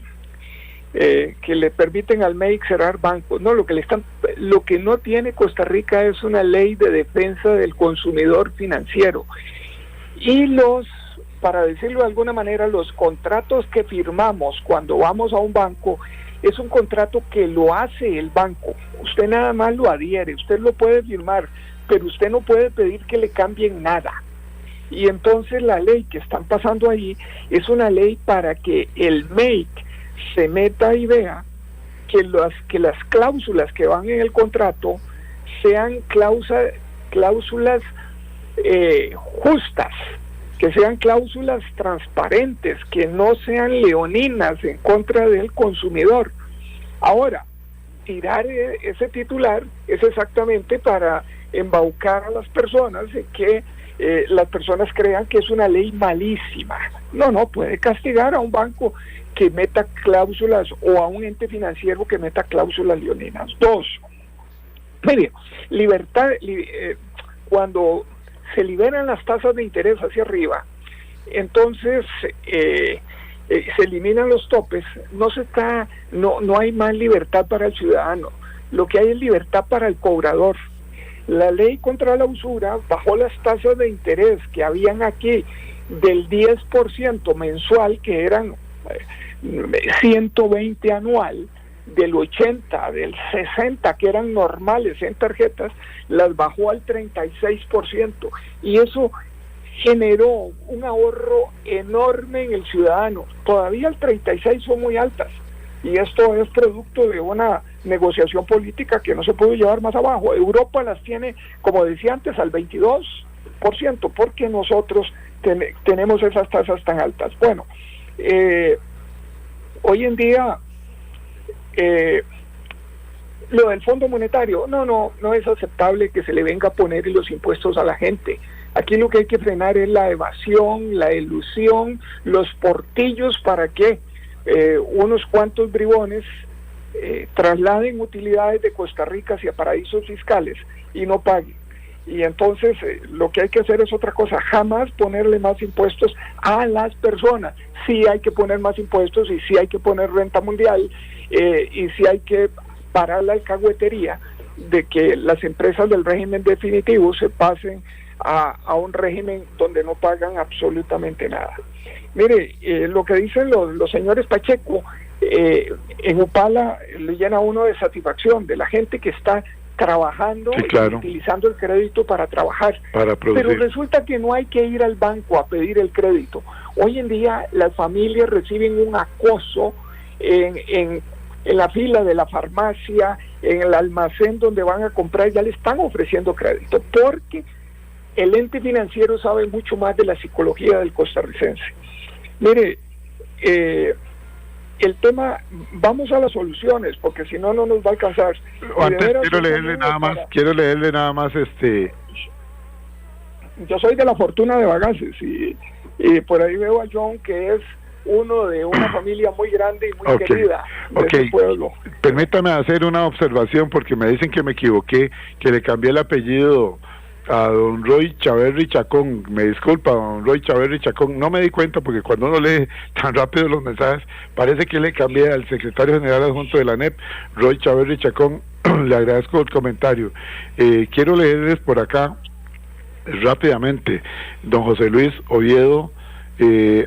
que le permiten al MEIC cerrar bancos. No, lo que no tiene Costa Rica es una ley de defensa del consumidor financiero. Y para decirlo de alguna manera, los contratos que firmamos cuando vamos a un banco es un contrato que lo hace el banco. Usted nada más lo adhiere, usted lo puede firmar, pero usted no puede pedir que le cambien nada. Y entonces la ley que están pasando ahí es una ley para que el MEIC se meta y vea que las cláusulas que van en el contrato sean cláusulas justas, que sean cláusulas transparentes, que no sean leoninas en contra del consumidor. Ahora, tirar ese titular es exactamente para embaucar a las personas y que las personas crean que es una ley malísima. No, puede castigar a un banco que meta cláusulas o a un ente financiero que meta cláusulas leoninas. 2, mire, cuando se liberan las tasas de interés hacia arriba, entonces se eliminan los topes, no hay más libertad para el ciudadano. lo que hay es libertad para el cobrador. La ley contra la usura bajó las tasas de interés que habían aquí del 10% mensual, que eran 120 anual, del 80, del 60 que eran normales en tarjetas, las bajó al 36%, y eso generó un ahorro enorme en el ciudadano. Todavía el 36 son muy altas, y esto es producto de una negociación política que no se puede llevar más abajo. Europa las tiene, como decía antes, al 22%, porque nosotros tenemos esas tasas tan altas. Bueno, hoy en día lo del Fondo Monetario, no es aceptable que se le venga a poner los impuestos a la gente. Aquí lo que hay que frenar es la evasión, la elusión, los portillos para que unos cuantos bribones trasladen utilidades de Costa Rica hacia paraísos fiscales y no paguen. Y entonces lo que hay que hacer es otra cosa, jamás ponerle más impuestos a las personas. Sí hay que poner más impuestos, y sí hay que poner renta mundial, y sí hay que parar la alcahuetería de que las empresas del régimen definitivo se pasen a un régimen donde no pagan absolutamente nada. Mire, lo que dicen los señores Pacheco, en Upala le llena a uno de satisfacción de la gente que está trabajando, sí, claro, y utilizando el crédito para trabajar, para producir. Pero resulta que no hay que ir al banco a pedir el crédito. Hoy en día las familias reciben un acoso en la fila de la farmacia, en el almacén donde van a comprar, ya le están ofreciendo crédito, porque el ente financiero sabe mucho más de la psicología del costarricense. Mire, el tema, vamos a las soluciones, porque si no, no nos va a alcanzar. Antes quiero leerle nada más, Yo soy de la Fortuna de Bagaces, y por ahí veo a John, que es uno de una familia muy grande y muy querida de ese pueblo. Permítame hacer una observación, porque me dicen que me equivoqué, que le cambié el apellido a don Roy Chaverri Chacón. Me disculpa, don Roy Chaverri Chacón, no me di cuenta, porque cuando uno lee tan rápido los mensajes, parece que le cambié al secretario general adjunto de la ANEP, Roy Chaverri Chacón. Le agradezco el comentario. Quiero leerles por acá rápidamente. Don José Luis Oviedo, líder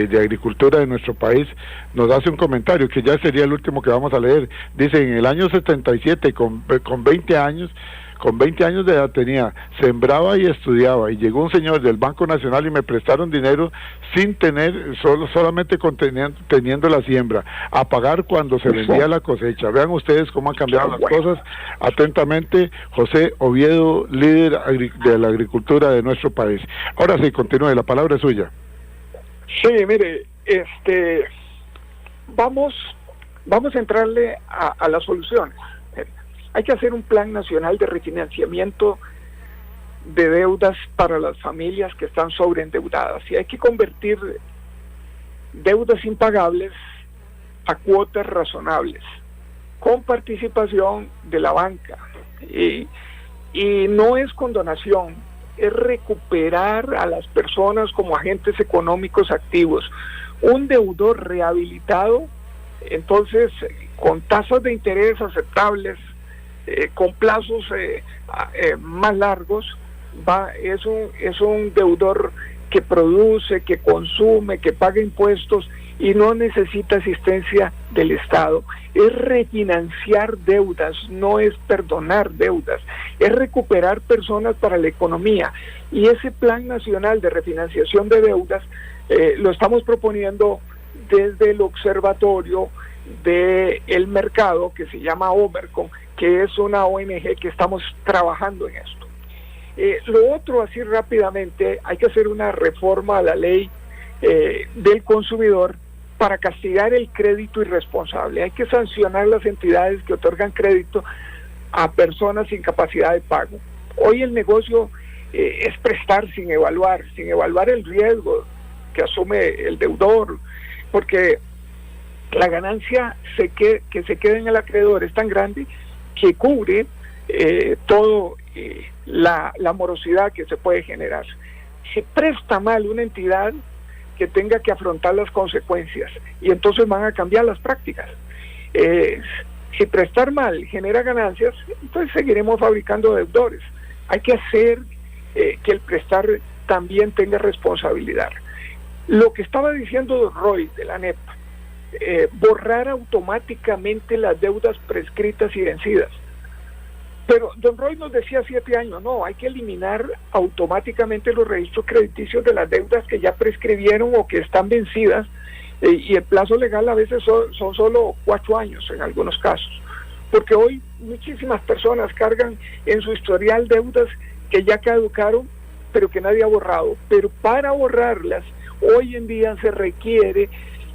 de agricultura de nuestro país, nos hace un comentario que ya sería el último que vamos a leer. Dice: en el año 77, con 20 años de edad tenía, sembraba y estudiaba, y llegó un señor del Banco Nacional y me prestaron dinero sin tener, solamente teniendo la siembra, a pagar cuando se vendía la cosecha. Vean ustedes cómo han cambiado las cosas. Atentamente, José Oviedo, líder de la agricultura de nuestro país. Ahora sí, continúe, la palabra es suya. Sí, mire, vamos a entrarle a las soluciones. Hay que hacer un plan nacional de refinanciamiento de deudas para las familias que están sobreendeudadas, y hay que convertir deudas impagables a cuotas razonables, con participación de la banca. Y no es condonación, es recuperar a las personas como agentes económicos activos. Un deudor rehabilitado, entonces, con tasas de interés aceptables, con plazos más largos, es un deudor que produce, que consume, que paga impuestos y no necesita asistencia del Estado. Es refinanciar deudas, no es perdonar deudas, es recuperar personas para la economía. Y ese plan nacional de refinanciación de deudas lo estamos proponiendo desde el observatorio del mercado, que se llama Omercon, que es una ONG que estamos trabajando en esto. Lo otro, así rápidamente, hay que hacer una reforma a la ley del consumidor para castigar el crédito irresponsable. Hay que sancionar las entidades que otorgan crédito a personas sin capacidad de pago. Hoy el negocio es prestar sin evaluar el riesgo que asume el deudor, porque la ganancia que se queda en el acreedor es tan grande que cubre todo la morosidad que se puede generar. Se presta mal una entidad que tenga que afrontar las consecuencias, y entonces van a cambiar las prácticas. Si prestar mal genera ganancias, entonces seguiremos fabricando deudores. Hay que hacer que el prestar también tenga responsabilidad. Lo que estaba diciendo don Roy de la ANEP, borrar automáticamente las deudas prescritas y vencidas. Pero don Roy nos decía 7 años, no, hay que eliminar automáticamente los registros crediticios de las deudas que ya prescribieron o que están vencidas, y el plazo legal a veces son solo 4 años en algunos casos, porque hoy muchísimas personas cargan en su historial deudas que ya caducaron, pero que nadie ha borrado. Pero para borrarlas, hoy en día se requiere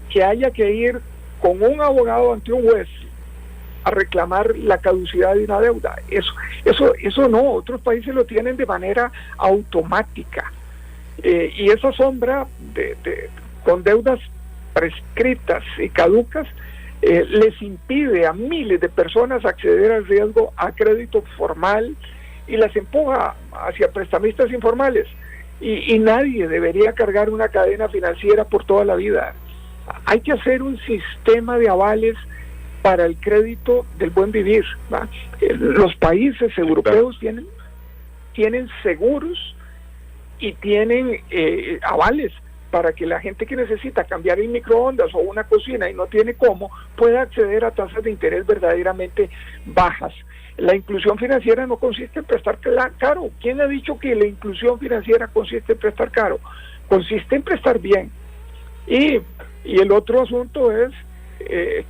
que haya que ir con un abogado ante un juez a reclamar la caducidad de una deuda. Eso no, otros países lo tienen de manera automática. Y esa sombra con deudas prescritas y caducas les impide a miles de personas acceder al riesgo a crédito formal y las empuja hacia prestamistas informales. Y nadie debería cargar una cadena financiera por toda la vida. Hay que hacer un sistema de avales para el crédito del buen vivir, ¿va? Los países europeos tienen seguros y tienen avales para que la gente que necesita cambiar el microondas o una cocina y no tiene cómo, pueda acceder a tasas de interés verdaderamente bajas. La inclusión financiera no consiste en prestar caro. ¿Quién ha dicho que la inclusión financiera consiste en prestar caro? Consiste en prestar bien. Y el otro asunto es que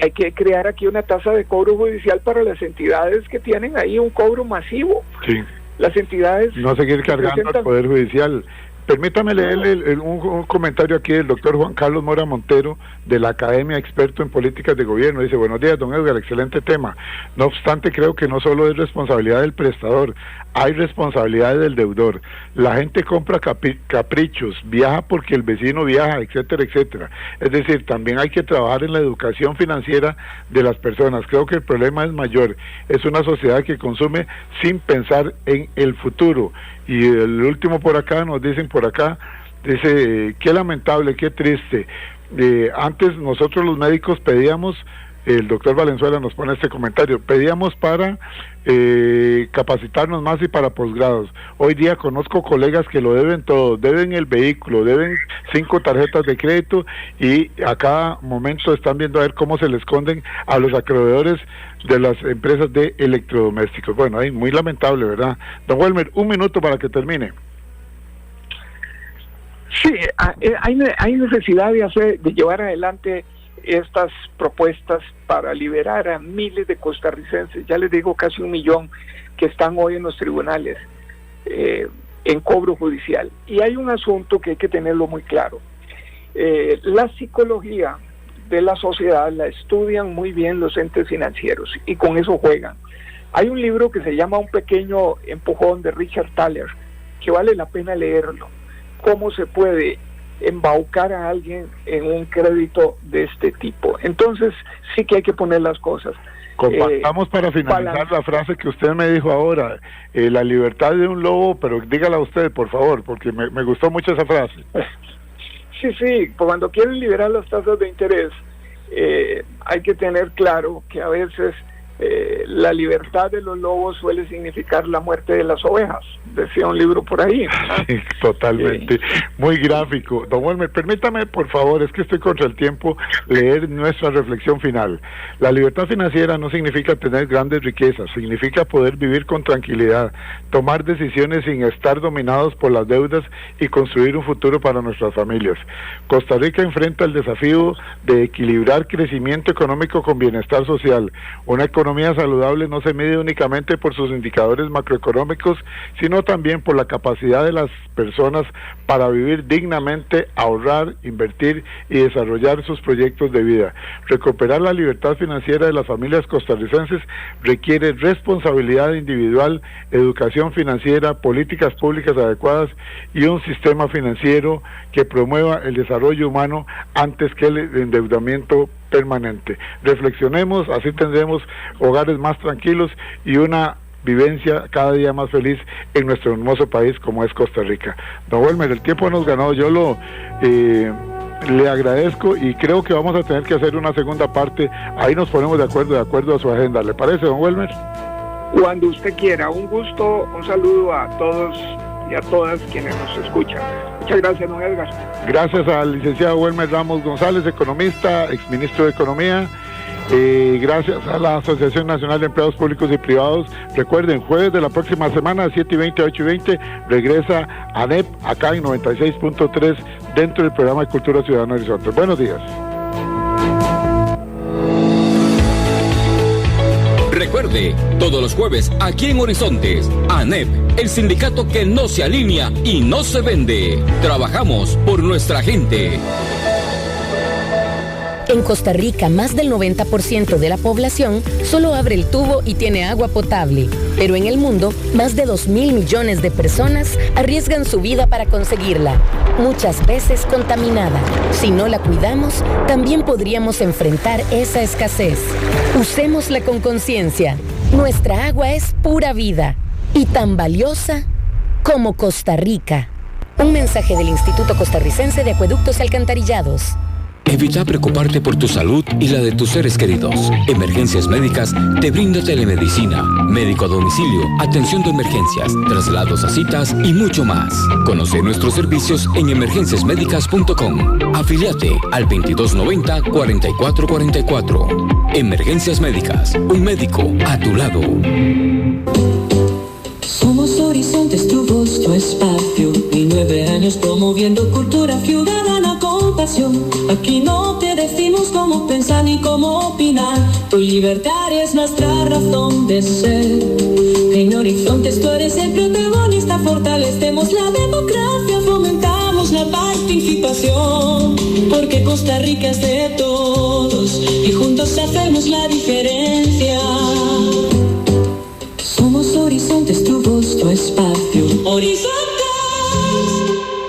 hay que crear aquí una tasa de cobro judicial para las entidades que tienen ahí un cobro masivo. Sí. Las entidades... No seguir cargando al Poder Judicial. Permítame leerle un comentario aquí del doctor Juan Carlos Mora Montero, de la Academia, experto en políticas de gobierno. Dice: buenos días, don Edgar, excelente tema. No obstante, creo que no solo es responsabilidad del prestador, hay responsabilidad del deudor. La gente compra caprichos, viaja porque el vecino viaja, etcétera, etcétera. Es decir, también hay que trabajar en la educación financiera de las personas. Creo que el problema es mayor. Es una sociedad que consume sin pensar en el futuro. Y el último por acá, nos dicen por acá, dice: qué lamentable, qué triste. Antes nosotros los médicos pedíamos, el doctor Valenzuela nos pone este comentario, pedíamos para capacitarnos más y para posgrados. Hoy día conozco colegas que lo deben todo, deben el vehículo, deben 5 tarjetas de crédito, y a cada momento están viendo a ver cómo se le esconden a los acreedores de las empresas de electrodomésticos. Bueno, ahí muy lamentable, ¿verdad? Don Welmer, 1 minuto para que termine. Sí, hay necesidad de llevar adelante estas propuestas para liberar a miles de costarricenses, ya les digo, casi 1 millón que están hoy en los tribunales en cobro judicial. Y hay un asunto que hay que tenerlo muy claro. La psicología de la sociedad la estudian muy bien los entes financieros y con eso juegan. Hay un libro que se llama Un pequeño empujón, de Richard Thaler, que vale la pena leerlo. Cómo se puede embaucar a alguien en un crédito de este tipo. Entonces sí que hay que poner las cosas. Compartamos para finalizar la frase que usted me dijo ahora, la libertad de un lobo, pero dígala usted, por favor, porque me gustó mucho esa frase. Sí, cuando quieren liberar las tasas de interés, hay que tener claro que a veces la libertad de los lobos suele significar la muerte de las ovejas, decía un libro por ahí, ¿verdad? Sí, totalmente, muy gráfico. Don Welmer, permítame, por favor, es que estoy contra el tiempo, leer nuestra reflexión final. La libertad financiera no significa tener grandes riquezas, significa poder vivir con tranquilidad, tomar decisiones sin estar dominados por las deudas y construir un futuro para nuestras familias. Costa Rica enfrenta el desafío de equilibrar crecimiento económico con bienestar social. Una economía saludable no se mide únicamente por sus indicadores macroeconómicos, sino también por la capacidad de las personas para vivir dignamente, ahorrar, invertir y desarrollar sus proyectos de vida. Recuperar la libertad financiera de las familias costarricenses requiere responsabilidad individual, educación financiera, políticas públicas adecuadas y un sistema financiero que promueva el desarrollo humano antes que el endeudamiento permanente. Reflexionemos, así tendremos hogares más tranquilos y una vivencia cada día más feliz en nuestro hermoso país como es Costa Rica. Don Welmer, el tiempo nos ganó, yo lo le agradezco y creo que vamos a tener que hacer una segunda parte. Ahí nos ponemos de acuerdo a su agenda. ¿Le parece, don Welmer? Cuando usted quiera. Un gusto, un saludo a todos y a todas quienes nos escuchan. Muchas gracias, don Edgar. Gracias al licenciado Welmer Ramos González, economista, exministro de Economía. Gracias a la Asociación Nacional de Empleados Públicos y Privados. Recuerden, jueves de la próxima semana, 7:20 a 8:20, regresa ANEP acá en 96.3 dentro del programa de Cultura Ciudadana Horizonte. Buenos días. Recuerde, todos los jueves aquí en Horizontes, ANEP, el sindicato que no se alinea y no se vende. Trabajamos por nuestra gente. En Costa Rica, más del 90% de la población solo abre el tubo y tiene agua potable. Pero en el mundo, más de 2.000 millones de personas arriesgan su vida para conseguirla, muchas veces contaminada. Si no la cuidamos, también podríamos enfrentar esa escasez. Usémosla con conciencia. Nuestra agua es pura vida y tan valiosa como Costa Rica. Un mensaje del Instituto Costarricense de Acueductos y Alcantarillados. Evita preocuparte por tu salud y la de tus seres queridos. Emergencias Médicas te brinda telemedicina, médico a domicilio, atención de emergencias, traslados a citas y mucho más. Conoce nuestros servicios en emergenciasmedicas.com. Afíliate al 2290-4444. Emergencias Médicas, un médico a tu lado. Somos Horizontes, tu voz, tu espacio, y 9 años promoviendo cultura ciudadana con pasión. Aquí no te decimos cómo pensar ni cómo opinar, tu libertad es nuestra razón de ser. En Horizontes tú eres el protagonista, fortalecemos la democracia, fomentamos la participación, porque Costa Rica es de todos y juntos hacemos la diferencia. Somos Horizontes, tu voz, tu espacio.